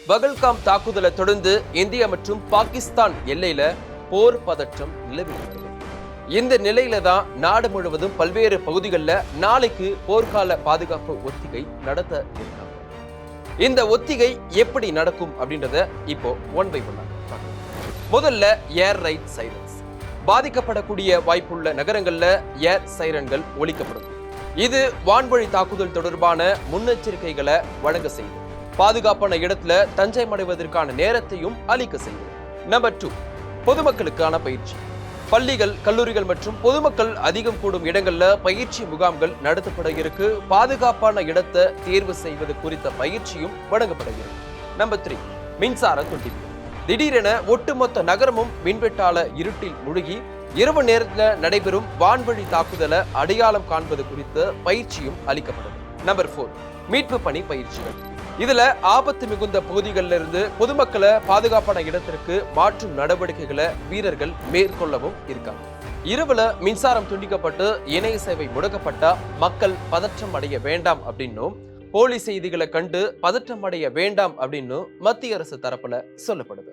பகல்காம் தாக்குதலை தொடர்ந்து இந்தியா மற்றும் பாகிஸ்தான் எல்லையில போர் பதற்றம் நிலவி வருகிறது. இந்த நிலையில தான் நாடு முழுவதும் பல்வேறு பகுதிகளில் நாளைக்கு போர்க்கால பாதுகாப்பு ஒத்திகை நடத்த இருக்காங்க. இந்த ஒத்திகை எப்படி நடக்கும் அப்படின்றத இப்போ ஒன் பை ஒன் பார்க்கலாம். முதல்ல ஏர் ரைட் சைரன்ஸ். பாதிக்கப்படக்கூடிய வாய்ப்புள்ள நகரங்கள்ல ஏர் சைரன்கள் ஒலிக்கப்படும். இது வான்வழி தாக்குதல் தொடர்பான முன்னெச்சரிக்கைகளை வழங்க செய்யும். பாதுகாப்பான இடத்துல தஞ்சம் அடைவதற்கான நேரத்தையும் அளிக்க செய்யும். நம்பர் 2, பொதுமக்களுக்கான பயிற்சி. பள்ளிகள், கல்லூரிகள் மற்றும் பொதுமக்கள் அதிகம் கூடும் இடங்கள்ல பயிற்சி முகாம்கள் நடத்தப்பட இருக்கு. பாதுகாப்பான இடத்தை தேர்வு செய்வது குறித்த பயிற்சியும் வழங்கப்பட இருக்கு. நம்பர் 3, மின்சார துண்டிப்பு. திடீரென ஒட்டுமொத்த நகரமும் மின்வெட்டால இருட்டில் முழுகி இரவு நேரத்தில் நடைபெறும் வான்வழி தாக்குதலை அடையாளம் காண்பது குறித்த பயிற்சியும் அளிக்கப்படும். நம்பர் 4, மீட்பு பணி பயிற்சிகள். இதுல ஆபத்து மிகுந்த பகுதிகளில் இருந்து பொதுமக்களை பாதுகாப்பான இடத்திற்கு மாற்றும் நடவடிக்கைகளை வீரர்கள் மேற்கொள்ளவும் இருக்காங்க. இரவுல மின்சாரம் துண்டிக்கப்பட்டு இணைய சேவை முடக்கப்பட்டா மக்கள் பதற்றம் அடைய வேண்டாம் அப்படின்னும், போலி செய்திகளை கண்டு பதற்றம் அடைய வேண்டாம் அப்படின்னு மத்திய அரசு தரப்புல சொல்லப்படுது.